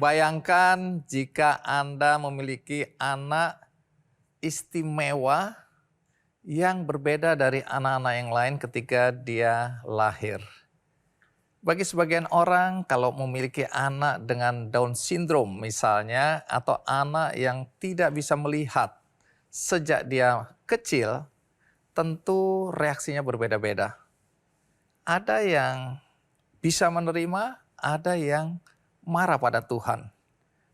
bayangkan jika Anda memiliki anak istimewa yang berbeda dari anak-anak yang lain ketika dia lahir. Bagi sebagian orang, kalau memiliki anak dengan Down syndrome misalnya, atau anak yang tidak bisa melihat sejak dia kecil, tentu reaksinya berbeda-beda. Ada yang bisa menerima, ada yang marah pada Tuhan.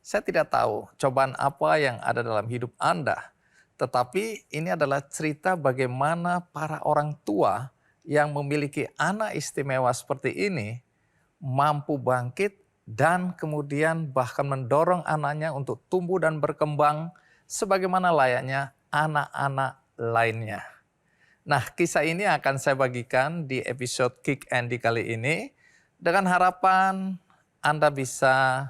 Saya tidak tahu cobaan apa yang ada dalam hidup Anda, tetapi ini adalah cerita bagaimana para orang tua yang memiliki anak istimewa seperti ini mampu bangkit dan kemudian bahkan mendorong anaknya untuk tumbuh dan berkembang sebagaimana layaknya anak-anak lainnya. Nah, kisah ini akan saya bagikan di episode Kick Andy kali ini dengan harapan Anda bisa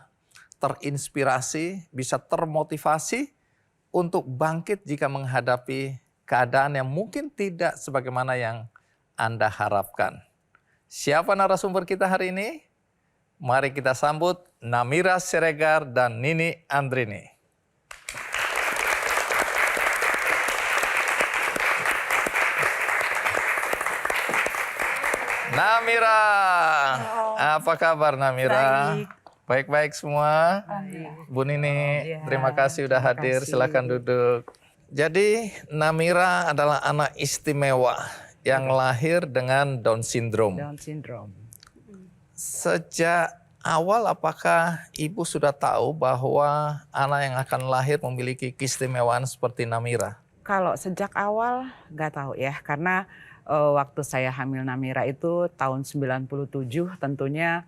terinspirasi, bisa termotivasi untuk bangkit jika menghadapi keadaan yang mungkin tidak sebagaimana yang Anda harapkan. Siapa narasumber kita hari ini? Mari kita sambut Namira Siregar dan Nini Andrini. Namira, apa kabar Namira? Baik-baik semua. Bu Nini, terima kasih sudah hadir. Silakan duduk. Jadi Namira adalah anak istimewa yang lahir dengan Down syndrome. Down syndrome. Sejak awal apakah Ibu sudah tahu bahwa anak yang akan lahir memiliki keistimewaan seperti Namira? Kalau sejak awal nggak tahu ya, karena waktu saya hamil Namira itu tahun 97, tentunya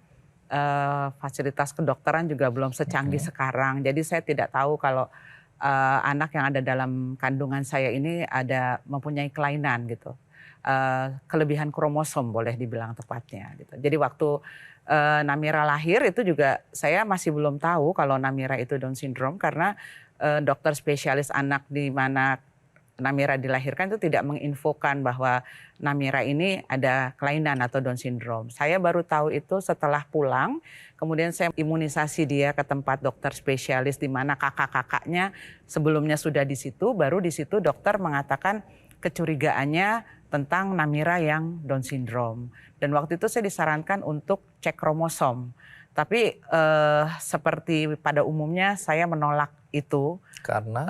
fasilitas kedokteran juga belum secanggih sekarang. Jadi saya tidak tahu kalau anak yang ada dalam kandungan saya ini mempunyai kelainan gitu. Kelebihan kromosom boleh dibilang tepatnya gitu. Jadi waktu Namira lahir itu juga saya masih belum tahu kalau Namira itu Down syndrome, karena dokter spesialis anak di mana Namira dilahirkan itu tidak menginfokan bahwa Namira ini ada kelainan atau Down syndrome. Saya baru tahu itu setelah pulang, kemudian saya imunisasi dia ke tempat dokter spesialis di mana kakak-kakaknya sebelumnya sudah di situ, baru di situ dokter mengatakan kecurigaannya tentang Namira yang Down syndrome. Dan waktu itu saya disarankan untuk cek kromosom. Tapi seperti pada umumnya saya menolak itu. Karena?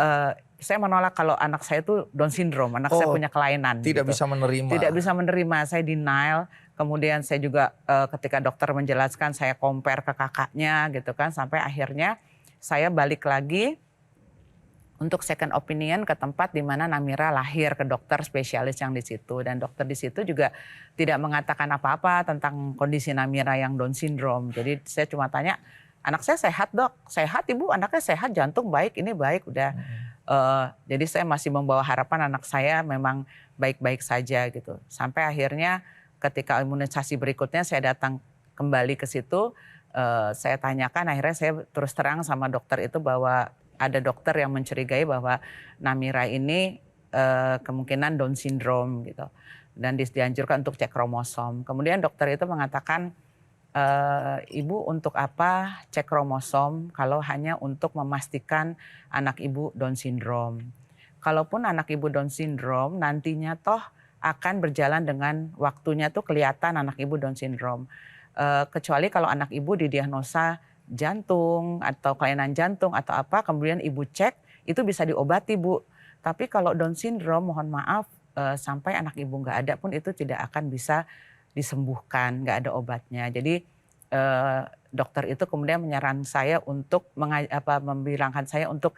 Saya menolak kalau anak saya itu Down syndrome, anak saya punya kelainan. Tidak gitu. bisa menerima. Tidak bisa menerima, saya denial. Kemudian saya juga ketika dokter menjelaskan, saya compare ke kakaknya gitu kan. Sampai akhirnya saya balik lagi untuk second opinion ke tempat di mana Namira lahir, ke dokter spesialis yang di situ. Dan dokter di situ juga tidak mengatakan apa-apa tentang kondisi Namira yang Down syndrome. Jadi saya cuma tanya, anak saya sehat dok? Sehat ibu, anaknya sehat, jantung baik, ini baik udah. Jadi saya masih membawa harapan anak saya memang baik-baik saja gitu. Sampai akhirnya ketika imunisasi berikutnya saya datang kembali ke situ, saya tanyakan, akhirnya saya terus terang sama dokter itu bahwa ada dokter yang mencurigai bahwa Namira ini kemungkinan Down syndrome gitu. Dan dianjurkan untuk cek kromosom. Kemudian dokter itu mengatakan, ibu untuk apa cek kromosom kalau hanya untuk memastikan anak ibu Down syndrome. Kalaupun anak ibu Down syndrome nantinya toh akan berjalan dengan waktunya tuh kelihatan anak ibu Down syndrome. Kecuali kalau anak ibu didiagnosa jantung atau kelainan jantung atau apa, kemudian ibu cek, itu bisa diobati Bu. Tapi kalau Down syndrome mohon maaf sampai anak ibu nggak ada pun itu tidak akan bisa disembuhkan, nggak ada obatnya. Jadi dokter itu kemudian menyarankan saya untuk membilangkan saya untuk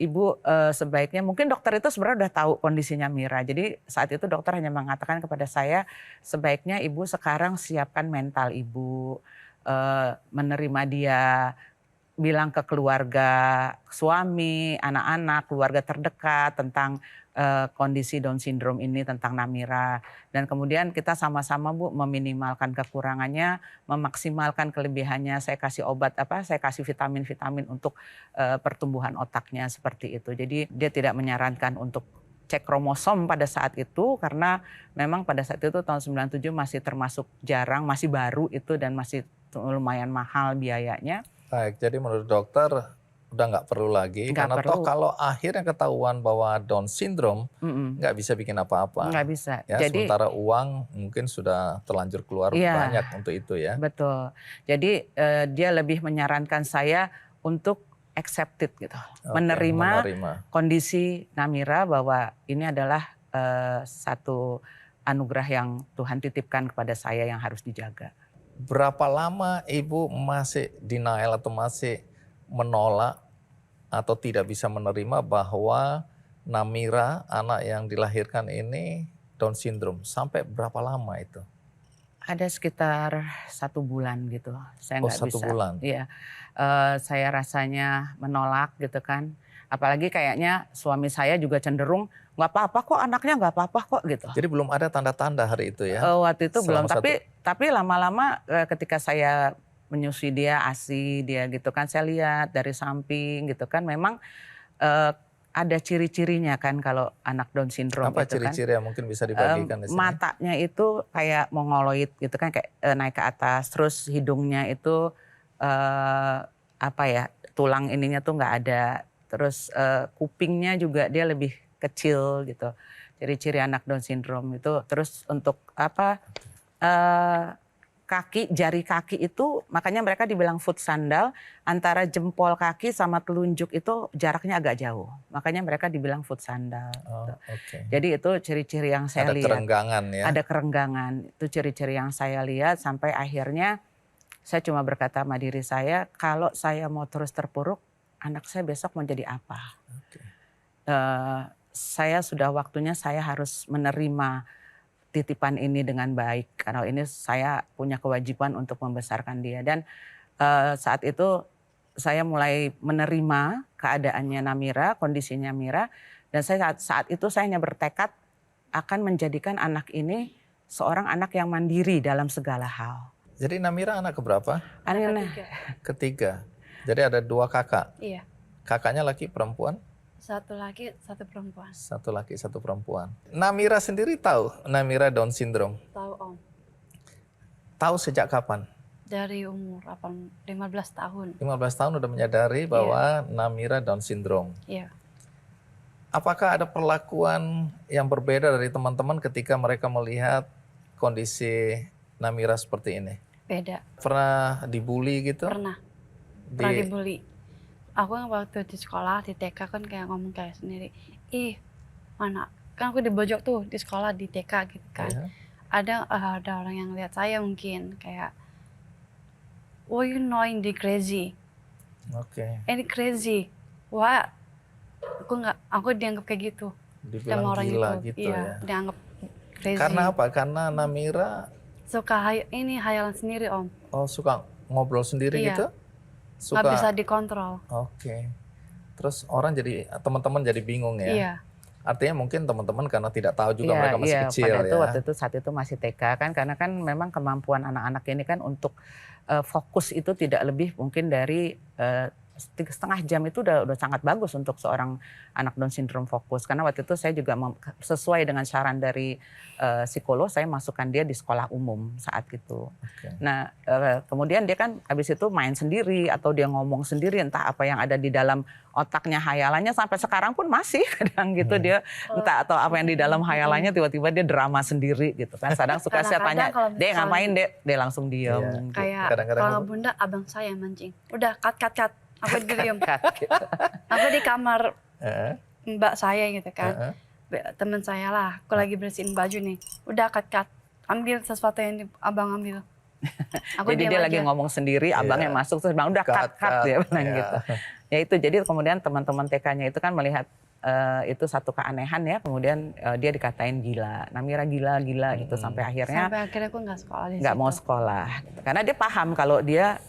ibu sebaiknya, mungkin dokter itu sebenarnya udah tahu kondisinya Mira. Jadi saat itu dokter hanya mengatakan kepada saya sebaiknya ibu sekarang siapkan mental ibu. Menerima dia, bilang ke keluarga, suami, anak-anak, keluarga terdekat tentang kondisi Down syndrome ini, tentang Namira. Dan kemudian kita sama-sama Bu meminimalkan kekurangannya, memaksimalkan kelebihannya. Saya kasih obat saya kasih vitamin-vitamin untuk pertumbuhan otaknya seperti itu. Jadi dia tidak menyarankan untuk cek kromosom pada saat itu karena memang pada saat itu tahun 97 masih termasuk jarang, masih baru itu dan masih lumayan mahal biayanya. Baik, jadi menurut dokter udah nggak perlu lagi Nggak karena perlu. toh kalau akhirnya ketahuan bahwa Down syndrome Mm-mm. nggak bisa bikin apa-apa. Nggak bisa. Ya, Jadi sementara uang mungkin sudah terlanjur keluar iya, banyak untuk itu ya. betul. Jadi dia lebih menyarankan saya untuk accepted gitu, Oke, menerima menerima. kondisi Namira bahwa ini adalah satu anugerah yang Tuhan titipkan kepada saya yang harus dijaga. Berapa lama Ibu masih denial atau masih menolak atau tidak bisa menerima bahwa Namira, anak yang dilahirkan ini Down syndrome? Sampai berapa lama itu? Ada sekitar 1 bulan gitu, saya Oh, nggak 1 bisa. bulan. Iya, saya rasanya menolak gitu kan. Apalagi kayaknya suami saya juga cenderung nggak apa-apa kok, anaknya nggak apa-apa kok gitu. Jadi belum ada tanda-tanda hari itu ya? Waktu itu belum, Selama tapi lama-lama ketika saya menyusui dia, ASI dia gitu kan, saya lihat dari samping gitu kan, memang ada ciri-cirinya kan kalau anak Down syndrome apa itu kan. ciri-ciri yang mungkin bisa dibagikan di sini? Matanya itu kayak mongoloid gitu kan, kayak naik ke atas, terus hidungnya itu apa ya, tulang ininya tuh nggak ada, terus kupingnya juga dia lebih kecil gitu. Ciri-ciri anak Down syndrome itu. Terus untuk apa, jari kaki itu makanya mereka dibilang foot sandal, antara jempol kaki sama telunjuk itu jaraknya agak jauh. Makanya mereka dibilang foot sandal. Oh, Gitu. oke. Jadi itu ciri-ciri yang saya Ada lihat. kerenggangan ya? Ada kerenggangan, itu ciri-ciri yang saya lihat sampai akhirnya saya cuma berkata sama diri saya, kalau saya mau terus terpuruk, anak saya besok mau jadi apa? Oke. Saya sudah waktunya saya harus menerima titipan ini dengan baik. Karena ini saya punya kewajiban untuk membesarkan dia. Dan saat itu saya mulai menerima keadaannya Namira, kondisinya Namira. Dan saat itu saya hanya bertekad akan menjadikan anak ini seorang anak yang mandiri dalam segala hal. Jadi Namira anak keberapa? Anak Ketiga. Jadi ada 2 kakak. Iya, Kakaknya laki perempuan? 1 laki, 1 perempuan. 1 laki, 1 perempuan. Namira sendiri tahu Namira Down syndrome? Tahu Om, Tahu sejak kapan? dari umur 15 tahun. 15 tahun udah menyadari bahwa Namira Down syndrome. Iya, Apakah ada perlakuan yang berbeda dari teman-teman ketika mereka melihat kondisi Namira seperti ini? beda. Pernah dibully gitu? Pernah dibully. Aku waktu di sekolah, di TK kan kayak ngomong kayak sendiri. Ih, mana? Kan aku dibojok tuh di sekolah, di TK gitu kan. Iya. Ada orang yang lihat saya mungkin kayak, oh you know ini crazy. Oke. Ini crazy. Wah, aku dianggap kayak gitu. Dibilang Sama orang gila itu. gitu Iya, ya. dianggap crazy. Karena apa? Karena Namira Suka hayalan sendiri Om. suka ngobrol sendiri Iya. gitu? Nggak bisa dikontrol. Oke. Terus teman-teman jadi bingung ya? Iya. Artinya mungkin teman-teman karena tidak tahu juga Iya, mereka masih iya, kecil pada itu ya. waktu itu saat itu masih TK kan, karena kan memang kemampuan anak-anak ini kan untuk fokus itu tidak lebih mungkin dari 3,5 jam itu udah sangat bagus untuk seorang anak Down syndrome fokus. Karena waktu itu saya juga sesuai dengan saran dari psikolog, saya masukkan dia di sekolah umum saat itu. Oke. Nah kemudian dia kan habis itu main sendiri atau dia ngomong sendiri, entah apa yang ada di dalam otaknya, hayalannya sampai sekarang pun masih kadang gitu dia entah atau apa yang di dalam hayalannya tiba-tiba dia drama sendiri gitu kan. Kadang suka saya tanya, Kadang-kadang kalau "Dek misalnya- ngapain Dek?" Dia langsung diem. Iya. Gitu. Kayak Kadang-kadang kalau aku- bunda abang saya yang mancing. Udah cut. Aku diem. Gitu. Aku di kamar Heeh, mbak saya gitu kan. heeh. Temen saya lah. Aku lagi bersihin baju nih. Udah cut. Ambil sesuatu yang abang ambil. Aku Jadi diam dia aja. lagi ngomong sendiri, abangnya Iya. masuk terus bilang udah cut dia bilang Iya. gitu. Ya itu jadi kemudian teman-teman TK-nya itu kan melihat itu satu keanehan ya, kemudian dia dikatain gila, Namira gila gitu sampai akhirnya Sampai akhirnya aku nggak sekolah di nggak situ. mau sekolah. Gitu. Karena dia paham kalau dia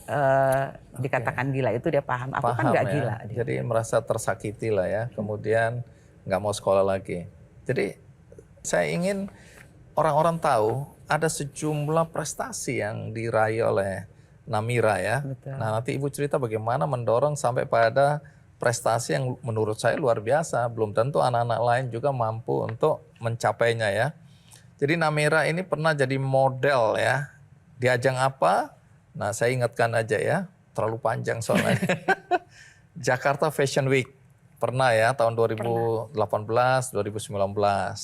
dikatakan gila itu dia paham. Aku kan Paham nggak ya. gila. Dia. Jadi merasa tersakiti lah ya. Kemudian nggak mau sekolah lagi. Jadi saya ingin orang-orang tahu ada sejumlah prestasi yang diraih oleh Namira ya. Betul. Nah nanti Ibu cerita bagaimana mendorong sampai pada prestasi yang menurut saya luar biasa. Belum tentu anak-anak lain juga mampu untuk mencapainya ya. Jadi Namira ini pernah jadi model ya. Di ajang apa? Nah saya ingatkan aja ya. terlalu panjang soalnya. Jakarta Fashion Week. Pernah ya tahun 2018, 2019.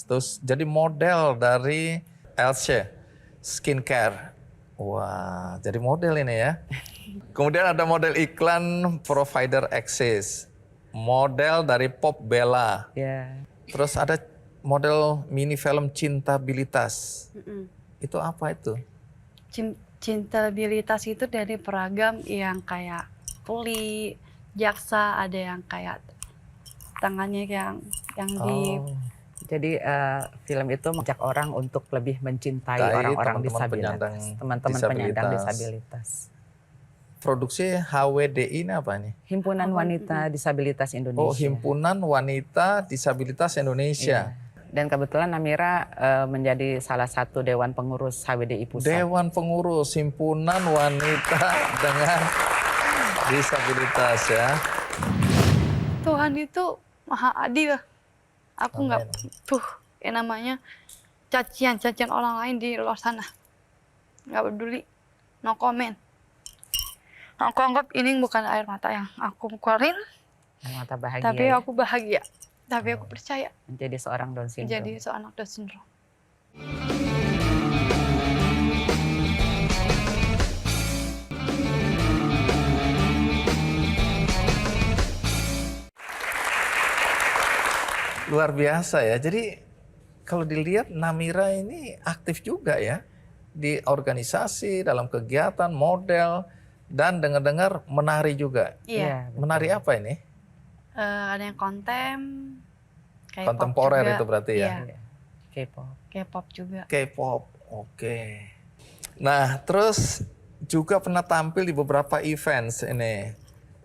Terus jadi model dari Elsie Skincare. Wah, jadi model ini ya. Kemudian ada model iklan provider Access. Model dari Pop Bella. Ya. Terus ada model mini film Cintabilitas. Itu apa itu? Cintabilitas itu dari peragam yang kayak tuli, jaksa, ada yang kayak tangannya yang di Jadi film itu mengajak orang untuk lebih mencintai Tai orang-orang teman-teman teman-teman penyandang disabilitas. Produksi HWDI ini apa nih? Himpunan Wanita Disabilitas Indonesia. Oh, Himpunan Wanita Disabilitas Indonesia. Iya. Dan kebetulan Namira menjadi salah satu Dewan Pengurus HWDI Pusat. Dewan Pengurus Himpunan Wanita dengan Disabilitas ya. Tuhan itu maha adil. Aku nggak yang namanya cacian orang lain di luar sana. Nggak peduli, no comment. Aku anggap ini bukan air mata yang aku keluarin, Mata bahagia. tapi ya, aku bahagia. Tapi aku percaya menjadi seorang Down syndrome. jadi seorang Down syndrome. Luar biasa ya. Jadi kalau dilihat Namira ini aktif juga ya di organisasi, dalam kegiatan, model, dan dengar-dengar menari juga. Iya. betul. Menari apa ini? Ada yang kayak Kontemporer itu berarti ya? Iya, K-pop. K-pop juga. K-pop, oke. Nah, terus juga pernah tampil di beberapa events ini,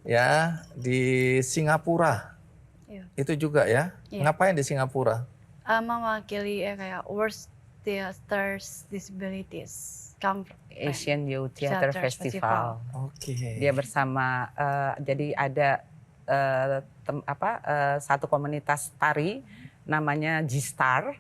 ya di Singapura. Iya. Itu juga ya? Iya. Ngapain di Singapura? Mewakili kayak World Theaters Disabilities. Asian Youth Theater Theater Festival. Oke. Dia bersama jadi ada satu komunitas tari namanya G-Star.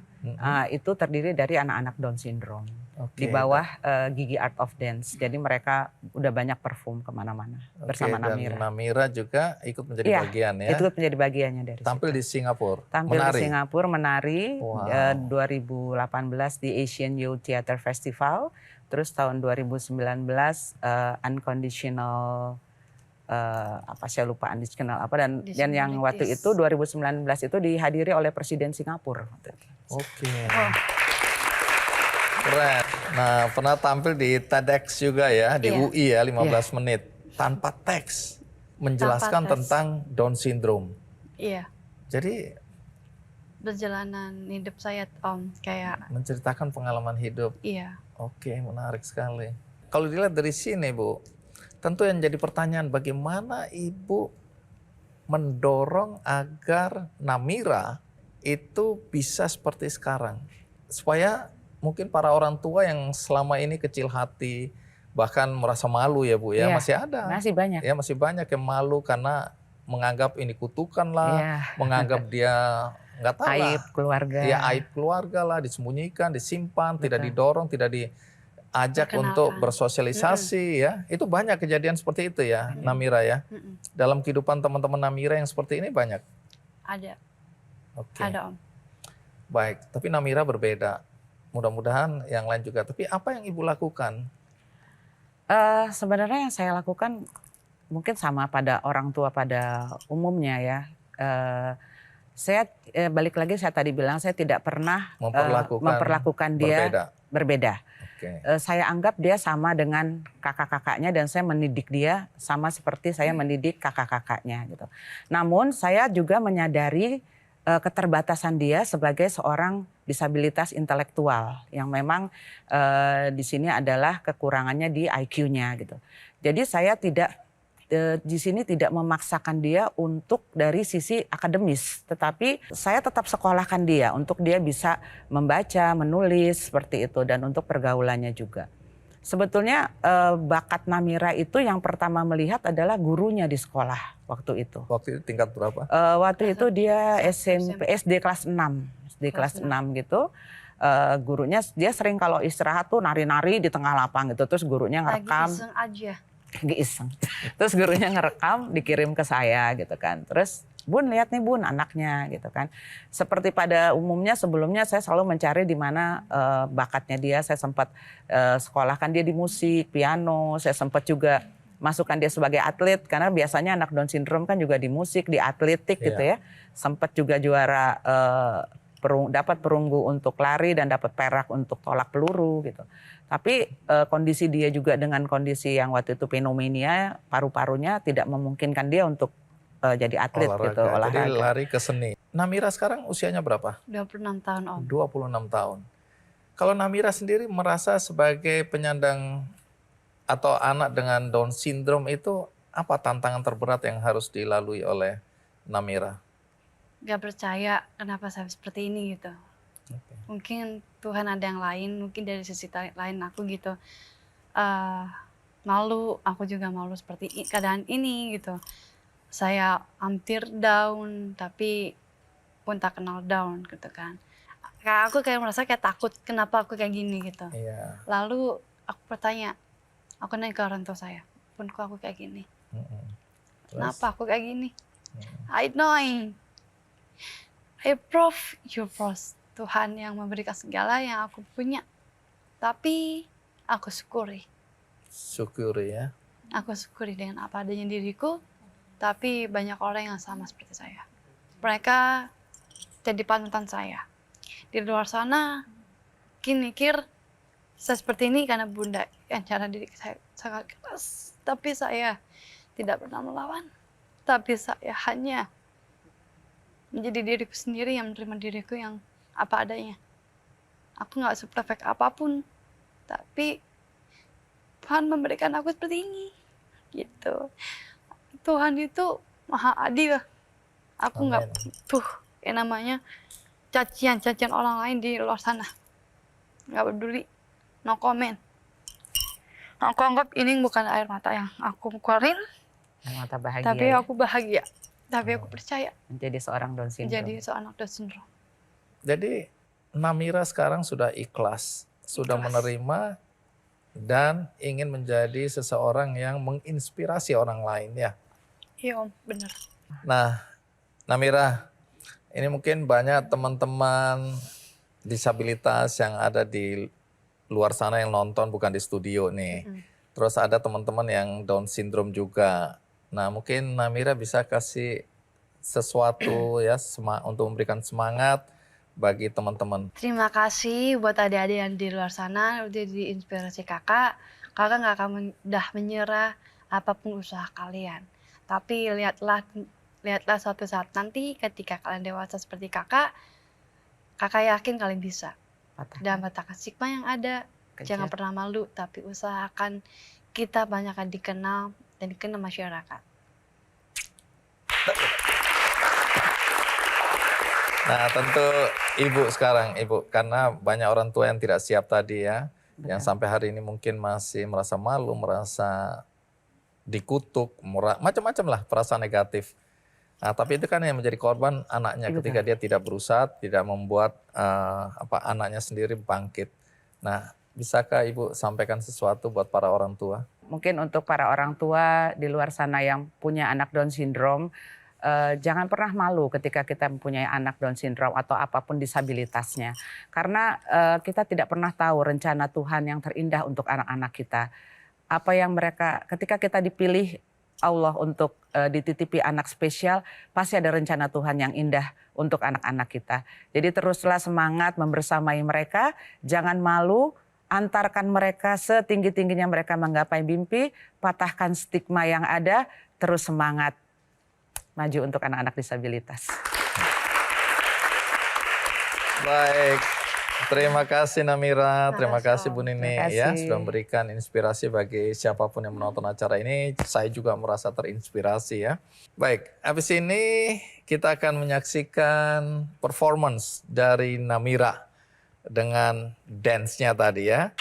Itu terdiri dari anak-anak Down syndrome. Oke. Di bawah Gigi Art of Dance. Jadi mereka udah banyak perform kemana-mana bersama dan Namira. Namira juga ikut menjadi Iya, bagian ya. Itu menjadi bagiannya dari Tampil situ. di Singapura. Tampil menari. di Singapura menari. Wow. 2018 di Asian Youth Theater Festival. Terus tahun 2019 Unconditional saya lupa unconditional apa dan yang waktu itu 2019 itu dihadiri oleh Presiden Singapura. Oke. Keren. Nah, pernah tampil di TEDx juga ya, di Iya. UI ya, 15 menit. Tanpa teks. Menjelaskan Tanpa teks. tentang Down syndrome. Iya. Jadi Perjalanan hidup saya kayak menceritakan pengalaman hidup. iya. Oke, menarik sekali. Kalau dilihat dari sini, Bu, tentu yang jadi pertanyaan bagaimana Ibu mendorong agar Namira itu bisa seperti sekarang. Supaya mungkin para orang tua yang selama ini kecil hati, bahkan merasa malu ya Bu ya, Iya, masih ada. Masih banyak. Ya masih banyak yang malu karena menganggap ini kutukan lah, Iya. menganggap dia nggak tahu lah. Aib keluarga. Ya aib keluarga lah, disembunyikan, disimpan, tidak didorong, tidak diajak Perkenalkan. untuk bersosialisasi ya. Itu banyak kejadian seperti itu ya, Namira ya. Dalam kehidupan teman-teman Namira yang seperti ini banyak. Ada. Oke. Ada Om. Baik, tapi Namira berbeda. Mudah-mudahan yang lain juga. Tapi apa yang Ibu lakukan? Sebenarnya yang saya lakukan mungkin sama pada orang tua pada umumnya ya. Saya balik lagi saya tadi bilang saya tidak pernah memperlakukan dia berbeda. Oke. Saya anggap dia sama dengan kakak-kakaknya dan saya mendidik dia sama seperti saya mendidik kakak-kakaknya gitu. Namun saya juga menyadari keterbatasan dia sebagai seorang disabilitas intelektual yang memang di sini adalah kekurangannya di IQ-nya gitu. Jadi saya di sini tidak memaksakan dia untuk dari sisi akademis, tetapi saya tetap sekolahkan dia untuk dia bisa membaca, menulis seperti itu dan untuk pergaulannya juga. Sebetulnya bakat Namira itu yang pertama melihat adalah gurunya di sekolah waktu itu. Waktu itu tingkat berapa? Waktu itu dia SD kelas 6, SD kelas 6 gitu. Gurunya dia sering kalau istirahat tuh nari-nari di tengah lapang gitu, terus gurunya ngerekam. Lagi iseng aja. lagi iseng. Terus gurunya ngerekam, dikirim ke saya gitu kan. Terus Bun, lihat nih Bun anaknya gitu kan. Seperti pada umumnya sebelumnya saya selalu mencari di mana bakatnya dia. Saya sempat sekolahkan dia di musik, piano. Saya sempat juga masukkan dia sebagai atlet karena biasanya anak Down syndrome kan juga di musik, di atletik gitu ya. Sempat juga juara dapat perunggu untuk lari dan dapat perak untuk tolak peluru gitu. Tapi kondisi dia juga dengan kondisi yang waktu itu pneumonia, paru-parunya tidak memungkinkan dia untuk jadi atlet gitu, olahraga. Jadi lari ke seni. Namira sekarang usianya berapa? 26 tahun Om. 26 tahun. Kalau Namira sendiri merasa sebagai penyandang atau anak dengan Down syndrome itu apa tantangan terberat yang harus dilalui oleh Namira? Gak percaya kenapa saya seperti ini gitu. Mungkin Tuhan ada yang lain, mungkin dari sisi lain aku gitu. Malu, aku juga malu seperti keadaan ini gitu. Saya hampir down, tapi pun tak kenal down gitu kan. Kayak aku merasa kayak takut, kenapa aku kayak gini gitu. Iya. Lalu aku bertanya, aku nanya ke orang tua saya, pun kok aku kayak gini. Kenapa aku kayak gini? I know, Prof, you Prof. Tuhan yang memberikan segala yang aku punya. Tapi aku syukuri. Syukuri ya. Aku syukuri dengan apa adanya diriku. Tapi banyak orang yang sama seperti saya. Mereka jadi panutan saya. Di luar sana, mungkin mikir saya seperti ini karena bunda yang cara diri saya sangat keras. Tapi saya tidak pernah melawan. Tapi saya hanya menjadi diriku sendiri yang menerima diriku yang apa adanya. Aku nggak seperfect apapun. Tapi Tuhan memberikan aku seperti ini. Gitu. Tuhan itu maha adil. Aku nggak butuh yang namanya cacian orang lain di luar sana. Nggak peduli. No comment. Aku anggap ini bukan air mata yang aku keluarin. Air mata bahagia. Tapi aku bahagia. Tapi aku percaya. Menjadi seorang Down syndrome. Jadi seorang Down syndrome. Jadi Namira sekarang sudah ikhlas. Sudah menerima dan ingin menjadi seseorang yang menginspirasi orang lain ya. Iya Om, benar. Nah, Namira, ini mungkin banyak teman-teman disabilitas yang ada di luar sana yang nonton bukan di studio nih. Terus ada teman-teman yang Down syndrome juga. Nah, mungkin Namira bisa kasih sesuatu ya untuk memberikan semangat bagi teman-teman. Terima kasih buat adik-adik yang di luar sana udah diinspirasi kakak. Kakak nggak akan mudah menyerah apapun usaha kalian. Tapi lihatlah suatu saat nanti ketika kalian dewasa seperti kakak yakin kalian bisa. Dan patahkan stigma yang ada. Jangan pernah malu, tapi usahakan kita banyakkan dikenal dan dikenal masyarakat. Nah, tentu Ibu sekarang, Ibu, karena banyak orang tua yang tidak siap tadi ya, yang sampai hari ini mungkin masih merasa malu, merasa dikutuk, macam-macam lah perasaan negatif. Nah, tapi itu kan yang menjadi korban anaknya ketika dia tidak berusaha, tidak membuat anaknya sendiri bangkit. Nah, bisakah Ibu sampaikan sesuatu buat para orang tua? Mungkin untuk para orang tua di luar sana yang punya anak Down syndrome, jangan pernah malu ketika kita mempunyai anak Down syndrome atau apapun disabilitasnya. Karena kita tidak pernah tahu rencana Tuhan yang terindah untuk anak-anak kita. Apa yang ketika kita dipilih Allah untuk dititipi anak spesial, pasti ada rencana Tuhan yang indah untuk anak-anak kita. Jadi teruslah semangat membersamai mereka, jangan malu, antarkan mereka setinggi-tingginya mereka menggapai mimpi, patahkan stigma yang ada, terus semangat maju untuk anak-anak disabilitas. Baik, terima kasih Namira, terima kasih Bu Nini ya sudah memberikan inspirasi bagi siapapun yang menonton acara ini. Saya juga merasa terinspirasi ya. Baik, habis ini kita akan menyaksikan performance dari Namira dengan dance-nya tadi ya.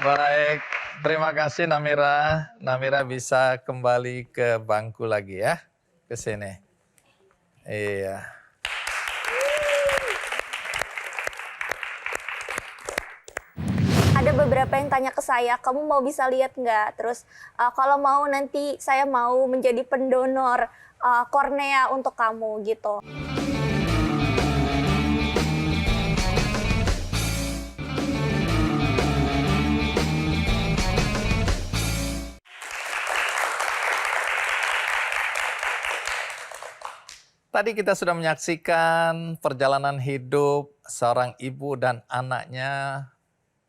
Baik, terima kasih Namira. Namira bisa kembali ke bangku lagi ya, ke sini. Iya. Ada beberapa yang tanya ke saya, kamu mau bisa lihat nggak? Terus kalau mau nanti saya mau menjadi pendonor kornea untuk kamu gitu. Tadi kita sudah menyaksikan perjalanan hidup seorang ibu dan anaknya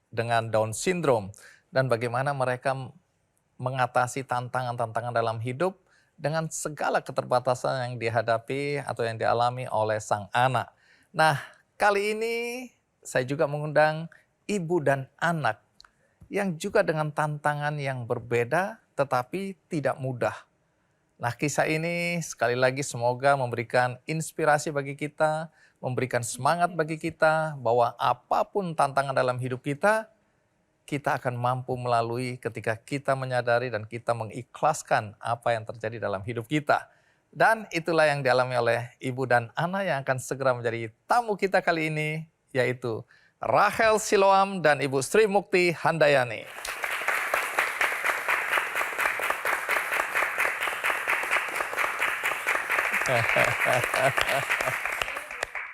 dengan Down syndrome dan bagaimana mereka mengatasi tantangan-tantangan dalam hidup dengan segala keterbatasan yang dihadapi atau yang dialami oleh sang anak. Nah, kali ini saya juga mengundang ibu dan anak yang juga dengan tantangan yang berbeda tetapi tidak mudah. Nah, kisah ini sekali lagi semoga memberikan inspirasi bagi kita, memberikan semangat bagi kita bahwa apapun tantangan dalam hidup kita, kita akan mampu melalui ketika kita menyadari dan kita mengikhlaskan apa yang terjadi dalam hidup kita. Dan itulah yang dialami oleh ibu dan anak yang akan segera menjadi tamu kita kali ini, yaitu Rachel Siloam dan Ibu Sri Mukti Handayani.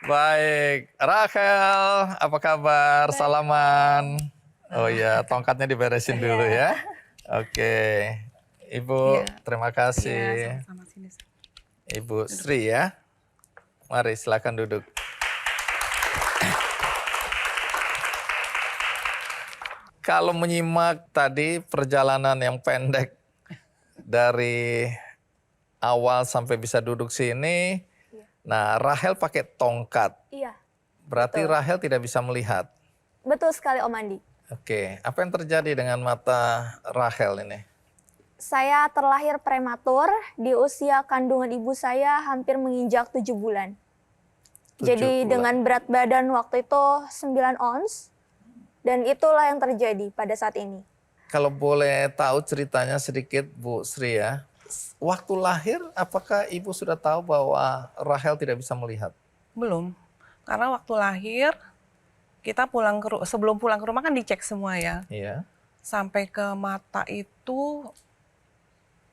Baik, Rachel, apa kabar? Salaman. Oh ya, tongkatnya diberesin dulu ya. Oke, Ibu, terima kasih. Sama-sama sini. Ibu Sri ya. Mari silakan duduk. Kalau menyimak tadi perjalanan yang pendek dari awal sampai bisa duduk sini, nah Rachel pakai tongkat. Iya, Berarti betul. Rachel tidak bisa melihat. Betul sekali Om Andi. Oke, apa yang terjadi dengan mata Rachel ini? Saya terlahir prematur di usia kandungan ibu saya hampir menginjak 7 bulan. 7 Jadi bulan. dengan berat badan waktu itu 9 ons. Dan itulah yang terjadi pada saat ini. Kalau boleh tahu ceritanya sedikit Bu Sri ya. Waktu lahir apakah Ibu sudah tahu bahwa Rachel tidak bisa melihat? Belum, karena waktu lahir kita sebelum pulang ke rumah kan dicek semua ya. Iya. Sampai ke mata itu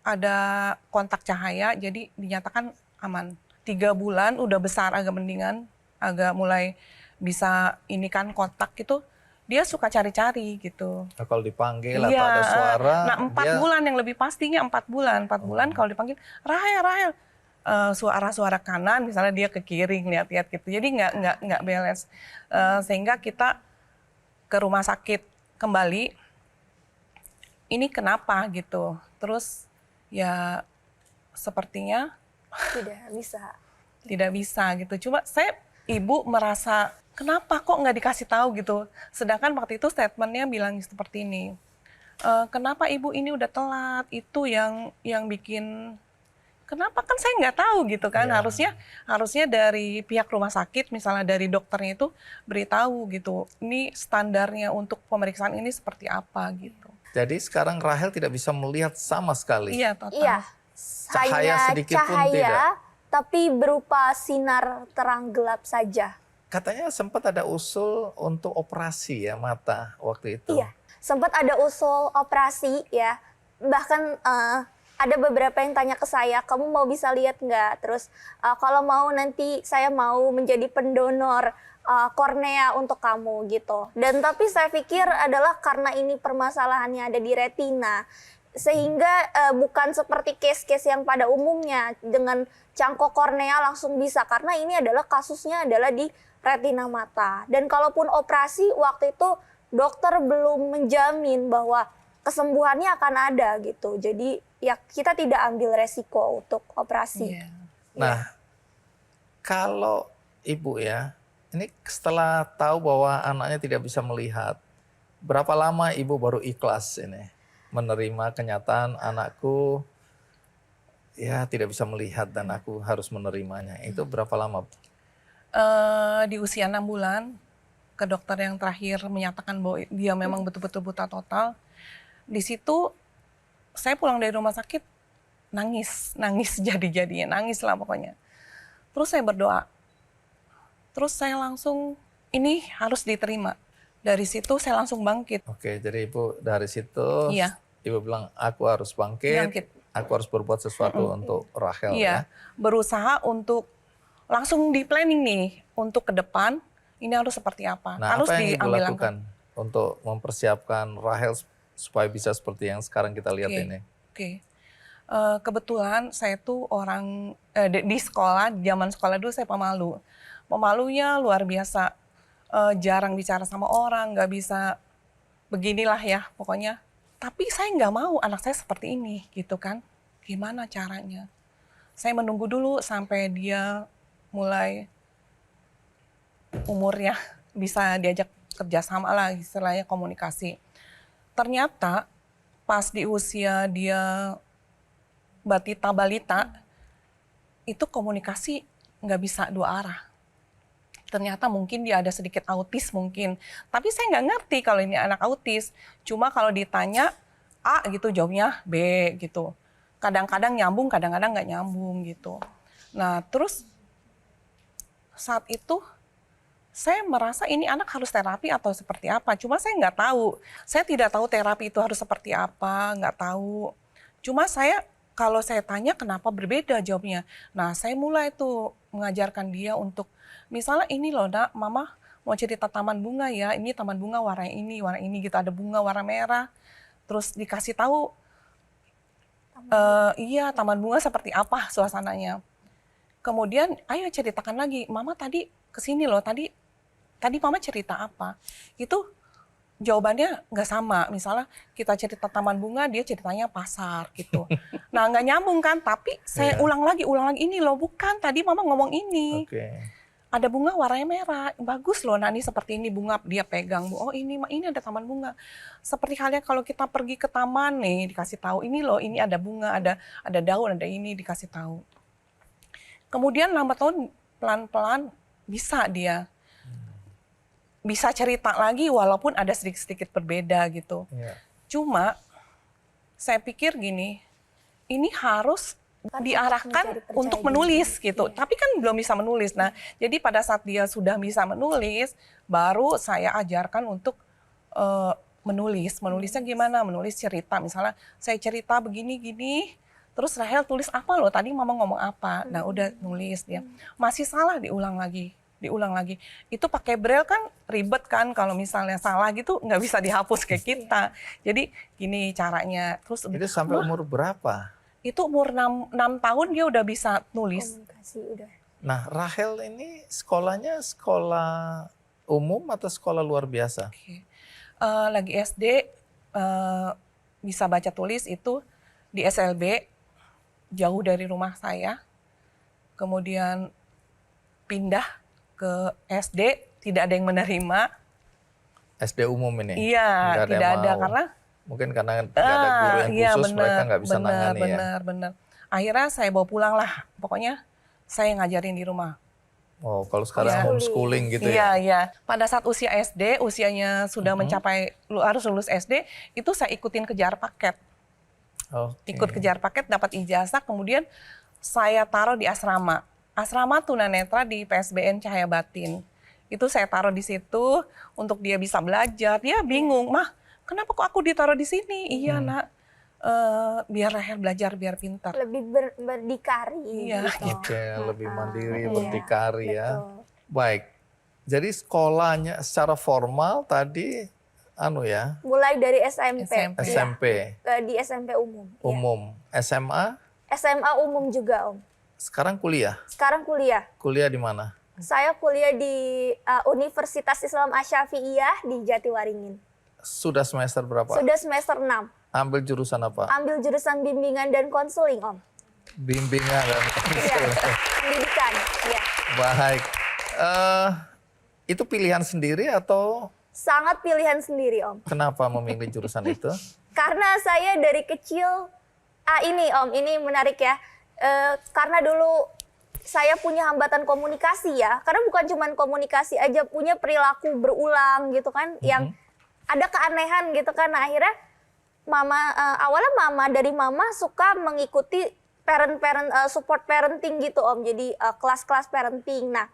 ada kontak cahaya, jadi dinyatakan aman. 3 bulan udah besar, agak mendingan, agak mulai bisa ini kan kontak itu. Dia suka cari-cari gitu. Nah, kalau dipanggil atau ada suara, Nah 4 bulan yang lebih pastinya 4 bulan. 4 bulan kalau dipanggil, Rachel, suara-suara kanan, misalnya dia ke kiri ngeliat-liat gitu. Jadi nggak balance. Sehingga kita ke rumah sakit kembali. Ini kenapa gitu? Terus ya sepertinya tidak bisa gitu. Cuma ibu merasa kenapa kok nggak dikasih tahu gitu. Sedangkan waktu itu statementnya bilang seperti ini. Kenapa ibu ini udah telat? Itu yang bikin. Kenapa kan saya nggak tahu gitu kan. Ya. Harusnya dari pihak rumah sakit, misalnya dari dokternya itu beritahu gitu. Ini standarnya untuk pemeriksaan ini seperti apa gitu. Jadi sekarang Rachel tidak bisa melihat sama sekali. Iya total. Iya, Cahaya hanya sedikit pun cahaya, tidak. tapi berupa sinar terang gelap saja. Katanya sempat ada usul untuk operasi ya mata waktu itu. Iya, sempat ada usul operasi ya. Bahkan ada beberapa yang tanya ke saya, kamu mau bisa lihat nggak? Terus kalau mau nanti saya mau menjadi pendonor kornea untuk kamu gitu. Dan tapi saya pikir adalah karena ini permasalahannya ada di retina, sehingga bukan seperti case-case yang pada umumnya dengan cangkok kornea langsung bisa, karena ini adalah kasusnya adalah di retina mata. Dan kalaupun operasi waktu itu dokter belum menjamin bahwa kesembuhannya akan ada gitu. Jadi ya kita tidak ambil resiko untuk operasi. Iya. Nah, kalau ibu ya, ini setelah tahu bahwa anaknya tidak bisa melihat, berapa lama ibu baru ikhlas ini menerima kenyataan anakku ya tidak bisa melihat dan aku harus menerimanya? Itu berapa lama? Di usia 6 bulan ke dokter yang terakhir menyatakan bahwa dia memang betul-betul buta total. Di situ saya pulang dari rumah sakit nangis jadi-jadinya, nangis lah pokoknya. Terus saya berdoa. Terus saya langsung, ini harus diterima. Dari situ saya langsung bangkit. Oke, jadi Ibu dari situ Iya. Ibu bilang aku harus bangkit. Aku harus berbuat sesuatu untuk Rahel ya. Iya, berusaha untuk langsung di planning nih untuk ke depan ini harus seperti apa. Nah, harus apa yang Ibu diambil langkah. lakukan untuk mempersiapkan Rahel supaya bisa seperti yang sekarang kita lihat ini? Oke. Kebetulan saya tuh orang di sekolah, zaman sekolah dulu saya pemalu. Pemalunya luar biasa. Jarang bicara sama orang, nggak bisa beginilah ya pokoknya. Tapi saya nggak mau anak saya seperti ini gitu kan. Gimana caranya? Saya menunggu dulu sampai dia mulai umurnya bisa diajak kerjasama lah istilahnya komunikasi. Ternyata pas di usia dia balita itu komunikasi nggak bisa dua arah. Ternyata mungkin dia ada sedikit autis mungkin. Tapi saya nggak ngerti kalau ini anak autis. Cuma kalau ditanya A gitu jawabnya B gitu. Kadang-kadang nyambung, kadang-kadang nggak nyambung gitu. Nah terus saat itu saya merasa ini anak harus terapi atau seperti apa. Cuma saya nggak tahu. Saya tidak tahu terapi itu harus seperti apa, nggak tahu. Cuma kalau saya tanya kenapa berbeda jawabnya. Nah saya mulai tuh mengajarkan dia untuk misalnya ini loh nak, mama mau cerita taman bunga ya, ini taman bunga warna ini gitu, ada bunga warna merah. Terus dikasih tahu, iya taman bunga seperti apa suasananya. Kemudian ayo ceritakan lagi, mama tadi kesini loh, tadi mama cerita apa. Itu jawabannya nggak sama, misalnya kita cerita taman bunga, dia ceritanya pasar gitu. Nah nggak nyambung kan, tapi saya ulang lagi, ini loh, bukan tadi mama ngomong ini. Ada bunga warnanya merah, bagus loh, nah ini seperti ini bunga, dia pegang, oh ini ada taman bunga. Seperti halnya kalau kita pergi ke taman nih, dikasih tahu, ini loh, ini ada bunga, ada daun, ada ini, dikasih tahu. Kemudian lambat laun pelan-pelan bisa dia, bisa cerita lagi walaupun ada sedikit-sedikit berbeda gitu. Cuma saya pikir gini, ini harus diarahkan untuk menulis gitu. Tapi kan belum bisa menulis. Nah, jadi pada saat dia sudah bisa menulis, baru saya ajarkan untuk menulis. Menulisnya gimana? Menulis cerita. Misalnya saya cerita begini-gini, terus Rahel tulis apa loh? Tadi mama ngomong apa? Nah, udah nulis dia. Masih salah, diulang lagi. Itu pakai braille kan ribet kan, kalau misalnya salah gitu nggak bisa dihapus kayak kita. Jadi gini caranya. Terus itu sampai umur berapa? Itu umur 6 tahun dia udah bisa nulis. Komunikasi udah. Nah, Rahel ini sekolahnya sekolah umum atau sekolah luar biasa? Lagi SD bisa baca tulis itu di SLB, jauh dari rumah saya. Kemudian pindah ke SD, tidak ada yang menerima. SD umum ini? Iya, tidak ada karena mungkin karena nggak ada guru yang khusus, mereka nggak bisa nangani ya. Benar. Akhirnya saya bawa pulang lah, pokoknya saya ngajarin di rumah. Oh, kalau sekarang homeschooling gitu ya? Iya. Pada saat usia SD, usianya sudah mencapai harus lulus SD, itu saya ikutin kejar paket. Ikut kejar paket, dapat ijazah, kemudian saya taruh di asrama. Asrama tunanetra di PSBN Cahaya Batin. Itu saya taruh di situ untuk dia bisa belajar. Dia bingung, mah kenapa kok aku ditaruh di sini? Iya nak, biar Rahel belajar, biar pintar. Lebih berdikari. Iya, gitu. Lebih mandiri, berdikari ya. Betul. Baik, jadi sekolahnya secara formal tadi, Mulai dari SMP. SMP. Di SMP umum. Umum. SMA? SMA umum juga Om. Sekarang kuliah? Sekarang kuliah. Kuliah di mana? Saya kuliah di Universitas Islam Asy-Syafi'iyah di Jatiwaringin. Sudah semester berapa? Sudah semester 6. Ambil jurusan apa? Ambil jurusan bimbingan dan konseling, Om. Bimbingan dan konseling. Pendidikan, ya. Baik. Itu pilihan sendiri atau? Sangat pilihan sendiri, Om. Kenapa memilih jurusan itu? Karena saya dari kecil, ini Om, ini menarik ya. Karena dulu saya punya hambatan komunikasi ya, karena bukan cuma komunikasi aja, punya perilaku berulang gitu kan, yang ada keanehan gitu kan. Nah, akhirnya awalnya dari mama suka mengikuti support parenting gitu Om, jadi kelas-kelas parenting. Nah,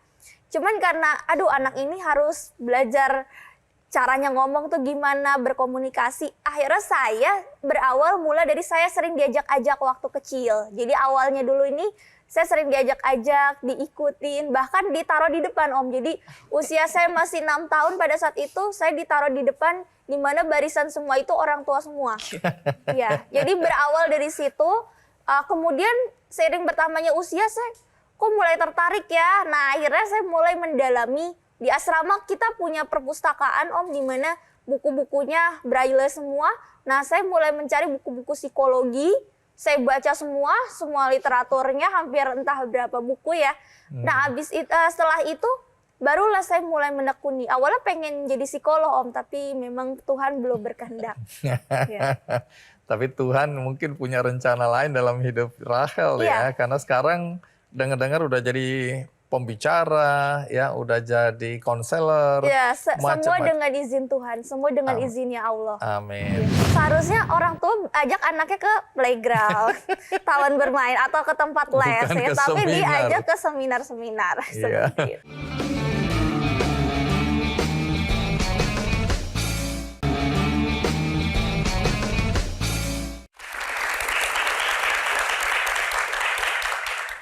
cuman karena aduh anak ini harus belajar caranya ngomong tuh gimana, berkomunikasi. Akhirnya saya berawal mulai dari saya sering diajak-ajak waktu kecil. Jadi awalnya dulu ini saya sering diajak-ajak, diikutin, bahkan ditaruh di depan Om. Jadi usia saya masih 6 tahun pada saat itu saya ditaruh di depan, di mana barisan semua itu orang tua semua. Ya, jadi berawal dari situ, kemudian seiring bertambahnya usia saya kok mulai tertarik ya. Nah, akhirnya saya mulai mendalami. Di asrama kita punya perpustakaan Om, di mana buku-bukunya braille semua. Nah, saya mulai mencari buku-buku psikologi. Saya baca semua literaturnya, hampir entah berapa buku ya. Nah, setelah itu barulah saya mulai menekuni. Awalnya pengen jadi psikolog Om, tapi memang Tuhan belum berkehendak. Ya. Tapi Tuhan mungkin punya rencana lain dalam hidup Rahel ya, karena sekarang dengar-dengar udah jadi pembicara, ya udah jadi konselor. Ya, semua dengan izin Tuhan, semua dengan izinnya Allah. Amin. Seharusnya orang tua ajak anaknya ke playground, taman bermain atau ke tempat les ya, tapi diajak ke seminar-seminar seperti itu.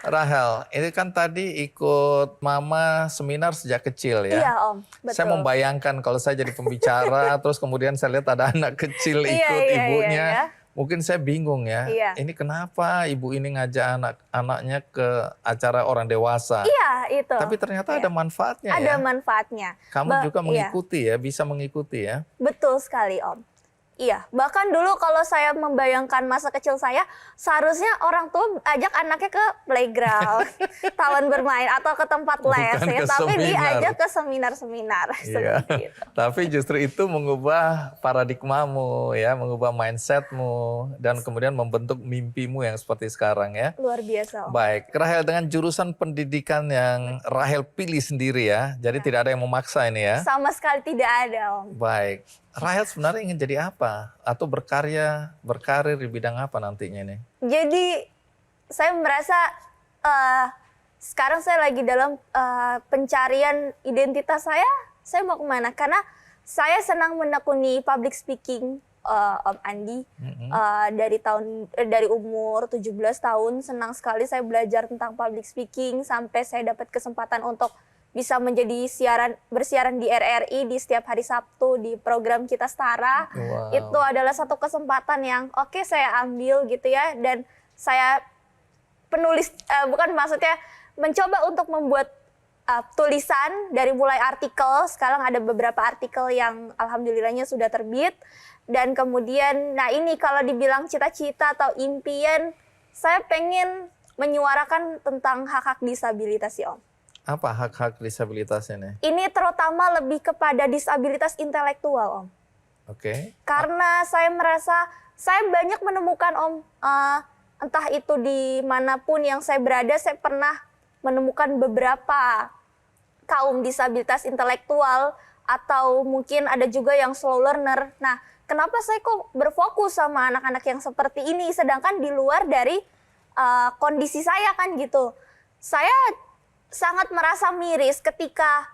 Rahel, ini kan tadi ikut mama seminar sejak kecil ya. Iya Om, betul. Saya membayangkan kalau saya jadi pembicara, terus kemudian saya lihat ada anak kecil ikut ibunya. Iya. Mungkin saya bingung ya, ini kenapa ibu ini ngajak anak-anaknya ke acara orang dewasa. Iya, itu. Tapi ternyata ada manfaatnya ya. Ada manfaatnya. Kamu juga mengikuti ya, bisa mengikuti ya. Betul sekali Om. Iya, bahkan dulu kalau saya membayangkan masa kecil saya, seharusnya orang tua ajak anaknya ke playground, taman bermain atau ke tempat les ya, tapi diajak ke seminar-seminar seperti itu. Tapi justru itu mengubah paradigmamu ya, mengubah mindsetmu dan kemudian membentuk mimpimu yang seperti sekarang ya. Luar biasa Om. Baik, Rahel dengan jurusan pendidikan yang Rahel pilih sendiri ya, jadi tidak ada yang memaksa ini ya. Sama sekali tidak ada Om. Baik. Rahel sebenarnya ingin jadi apa? Atau berkarir di bidang apa nantinya nih? Jadi saya merasa sekarang saya lagi dalam pencarian identitas saya mau kemana? Karena saya senang menekuni public speaking Om Andi. Dari umur 17 tahun senang sekali saya belajar tentang public speaking sampai saya dapat kesempatan untuk bisa menjadi bersiaran di RRI di setiap hari Sabtu di program Kita Setara. Wow. Itu adalah satu kesempatan yang saya ambil gitu ya, dan saya mencoba untuk membuat tulisan dari mulai artikel. Sekarang ada beberapa artikel yang alhamdulillahnya sudah terbit, dan kemudian ini kalau dibilang cita-cita atau impian, saya pengen menyuarakan tentang hak-hak disabilitas ya Om. Apa hak-hak disabilitas ini? Ini terutama lebih kepada disabilitas intelektual Om. Oke. Karena saya merasa saya banyak menemukan Om, entah itu dimanapun yang saya berada, saya pernah menemukan beberapa kaum disabilitas intelektual atau mungkin ada juga yang slow learner. Nah, kenapa saya kok berfokus sama anak-anak yang seperti ini, sedangkan di luar dari kondisi saya kan gitu. Saya sangat merasa miris ketika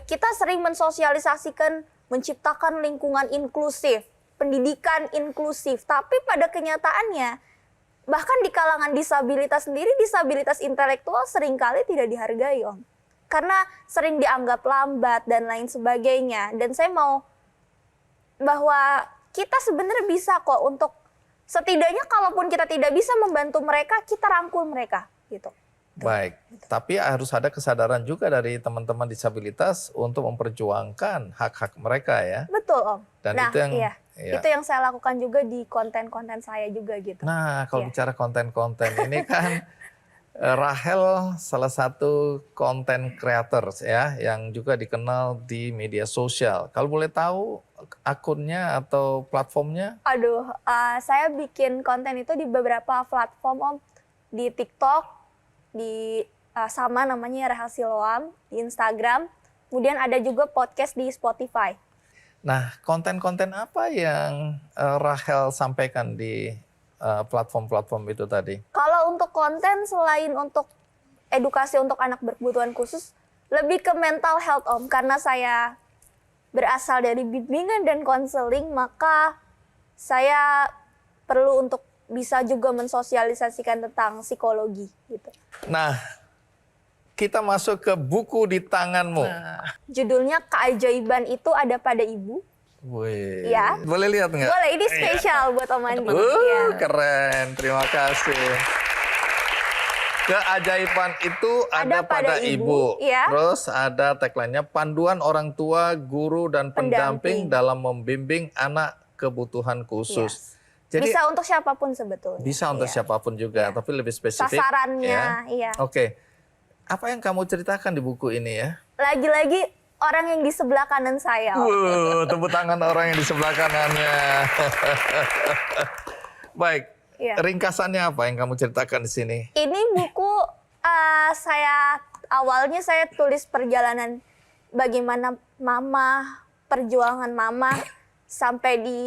kita sering mensosialisasikan, menciptakan lingkungan inklusif, pendidikan inklusif, tapi pada kenyataannya bahkan di kalangan disabilitas sendiri, disabilitas intelektual seringkali tidak dihargai Om. Karena sering dianggap lambat dan lain sebagainya. Dan saya mau bahwa kita sebenarnya bisa kok untuk setidaknya kalaupun kita tidak bisa membantu mereka, kita rangkul mereka gitu. Baik, tapi harus ada kesadaran juga dari teman-teman disabilitas untuk memperjuangkan hak-hak mereka ya. Betul Om. Dan itu yang itu yang saya lakukan juga di konten-konten saya juga gitu. Nah, kalau bicara konten-konten ini kan Rahel salah satu konten creators ya yang juga dikenal di media sosial. Kalau boleh tahu akunnya atau platformnya? Aduh, saya bikin konten itu di beberapa platform Om. Di TikTok, di sama namanya Rahel Siloam di Instagram. Kemudian ada juga podcast di Spotify. Nah, konten-konten apa yang Rahel sampaikan di platform-platform itu tadi? Kalau untuk konten selain untuk edukasi untuk anak berkebutuhan khusus, lebih ke mental health Om. Karena saya berasal dari bimbingan dan konseling, maka saya perlu untuk bisa juga mensosialisasikan tentang psikologi gitu. Nah, kita masuk ke buku di tanganmu. Judulnya Keajaiban Itu Ada Pada Ibu. Wih, Ya. boleh lihat nggak? Boleh, ini spesial buat Om Andi. Iya. Keren, terima kasih. Keajaiban itu ada pada ibu. Ya. Terus ada tagline-nya panduan orang tua, guru dan pendamping dalam membimbing anak kebutuhan khusus. Jadi Bisa untuk siapapun sebetulnya. bisa untuk Iya. siapapun juga, tapi lebih spesifik. Sasarannya, iya. Oke. Apa yang kamu ceritakan di buku ini ya? Lagi-lagi orang yang di sebelah kanan saya. Om. Tepuk tangan orang yang di sebelah kanannya. Baik. Iya. Ringkasannya apa yang kamu ceritakan di sini? Ini buku awalnya saya tulis perjalanan bagaimana mama, perjuangan mama sampai di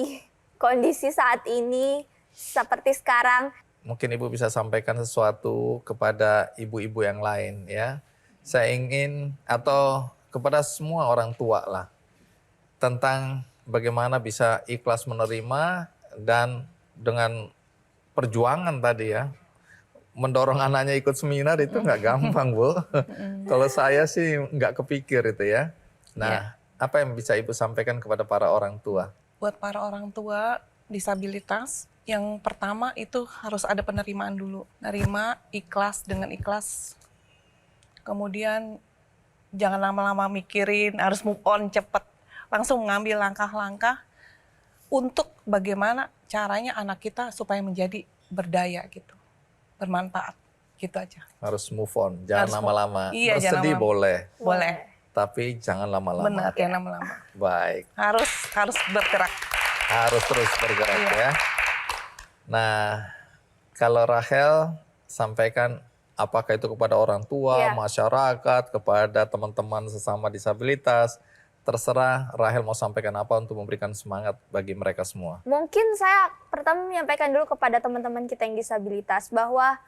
kondisi saat ini seperti sekarang. Mungkin Ibu bisa sampaikan sesuatu kepada ibu-ibu yang lain ya. Saya ingin atau kepada semua orang tua lah tentang bagaimana bisa ikhlas menerima dan dengan perjuangan tadi ya. Mendorong anaknya ikut seminar itu nggak gampang, Bu. Kalau saya sih nggak kepikir itu ya. Nah, apa yang bisa Ibu sampaikan kepada para orang tua? Buat para orang tua disabilitas, yang pertama itu harus ada penerimaan dulu. Nerima, ikhlas dengan ikhlas. Kemudian jangan lama-lama mikirin, harus move on cepet. Langsung mengambil langkah-langkah untuk bagaimana caranya anak kita supaya menjadi berdaya gitu. Bermanfaat, gitu aja. Harus move on, jangan Harus lama-lama. Iya, jangan Bersedih lama-lama. boleh, Boleh, tapi jangan lama-lama. benar, jangan lama-lama. Baik, Harus bergerak. harus terus bergerak Iya. ya. Nah, kalau Rahel sampaikan apakah itu kepada orang tua, Iya. masyarakat, kepada teman-teman sesama disabilitas, terserah Rahel mau sampaikan apa untuk memberikan semangat bagi mereka semua. Mungkin saya pertama menyampaikan dulu kepada teman-teman kita yang disabilitas bahwa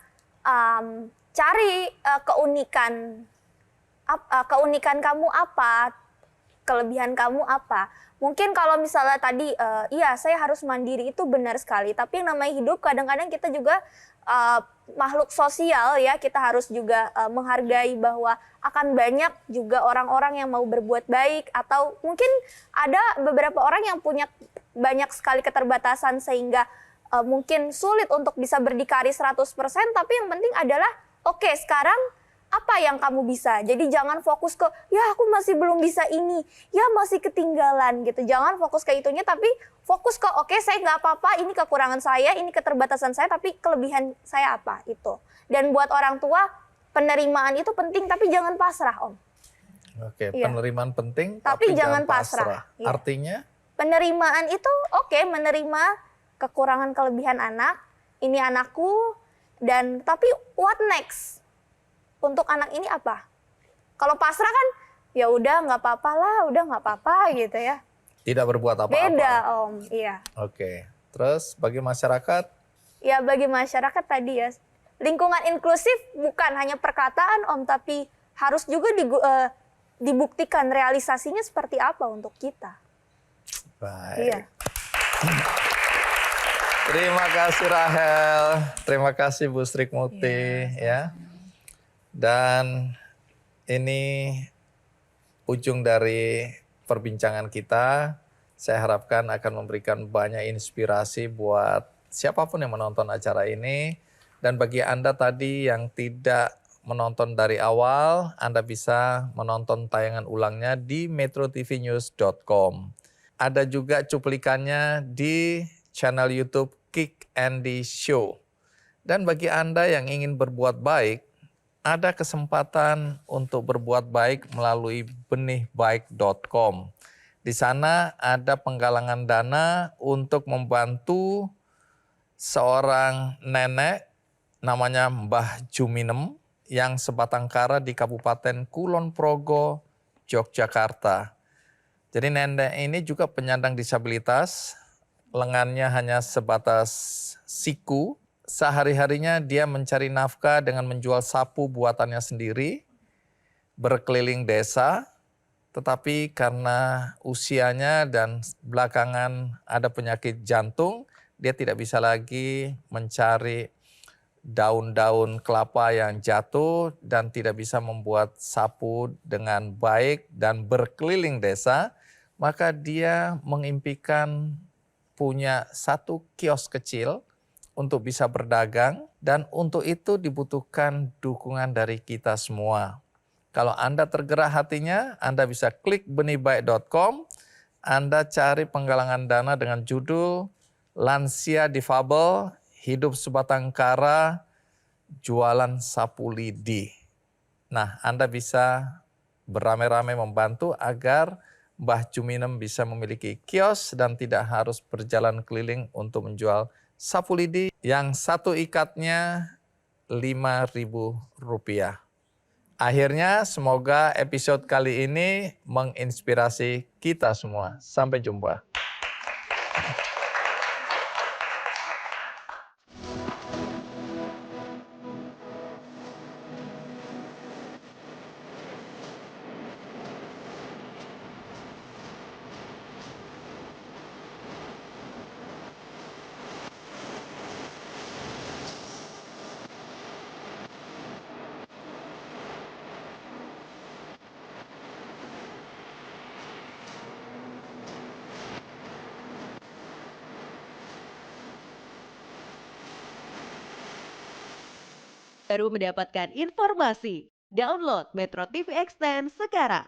cari keunikan kamu apa, kelebihan kamu apa. Mungkin kalau misalnya tadi, iya saya harus mandiri itu benar sekali. Tapi yang namanya hidup kadang-kadang kita juga makhluk sosial ya. Kita harus juga menghargai bahwa akan banyak juga orang-orang yang mau berbuat baik. Atau mungkin ada beberapa orang yang punya banyak sekali keterbatasan sehingga mungkin sulit untuk bisa berdikari 100%. Tapi yang penting adalah oke, sekarang apa yang kamu bisa. Jadi jangan fokus ke, ya aku masih belum bisa ini, ya masih ketinggalan gitu. Jangan fokus ke itunya, tapi fokus ke, oke saya nggak apa-apa, ini kekurangan saya, ini keterbatasan saya, tapi kelebihan saya apa, itu. Dan buat orang tua, penerimaan itu penting, tapi jangan pasrah, Om. Oke, Iya. penerimaan penting, Tapi tapi jangan jangan pasrah. pasrah. Iya. Artinya? Penerimaan itu, oke, menerima kekurangan kelebihan anak, ini anakku, dan tapi what next? Untuk anak ini apa? Kalau pasrah kan ya udah nggak apa-apa lah, udah nggak apa-apa gitu ya. Tidak berbuat apa-apa. Beda Om, iya. Oke, terus bagi masyarakat? Ya bagi masyarakat tadi ya, lingkungan inklusif bukan hanya perkataan Om, tapi harus juga dibuktikan realisasinya seperti apa untuk kita. Baik. Iya. Terima kasih Rahel, terima kasih Bu Sri Muti ya. Dan ini ujung dari perbincangan kita. Saya harapkan akan memberikan banyak inspirasi buat siapapun yang menonton acara ini. Dan bagi Anda tadi yang tidak menonton dari awal, Anda bisa menonton tayangan ulangnya di metrotvnews.com. Ada juga cuplikannya di channel YouTube Kick Andy Show. Dan bagi Anda yang ingin berbuat baik, ada kesempatan untuk berbuat baik melalui benihbaik.com. Di sana ada penggalangan dana untuk membantu seorang nenek namanya Mbah Juminem yang sebatang kara di Kabupaten Kulon Progo, Yogyakarta. Jadi nenek ini juga penyandang disabilitas, lengannya hanya sebatas siku. Sehari-harinya dia mencari nafkah dengan menjual sapu buatannya sendiri, berkeliling desa, tetapi karena usianya dan belakangan ada penyakit jantung, dia tidak bisa lagi mencari daun-daun kelapa yang jatuh dan tidak bisa membuat sapu dengan baik dan berkeliling desa, maka dia mengimpikan punya satu kios kecil untuk bisa berdagang, dan untuk itu dibutuhkan dukungan dari kita semua. Kalau Anda tergerak hatinya, Anda bisa klik benihbaik.com, Anda cari penggalangan dana dengan judul Lansia Difabel, Hidup Sebatang Kara, Jualan Sapu Lidi. Nah, Anda bisa beramai-ramai membantu agar Mbah Juminem bisa memiliki kios dan tidak harus berjalan keliling untuk menjual sapu lidi yang satu ikatnya Rp5.000. Akhirnya semoga episode kali ini menginspirasi kita semua. Sampai jumpa. Baru mendapatkan informasi. Download Metro TV Extend sekarang.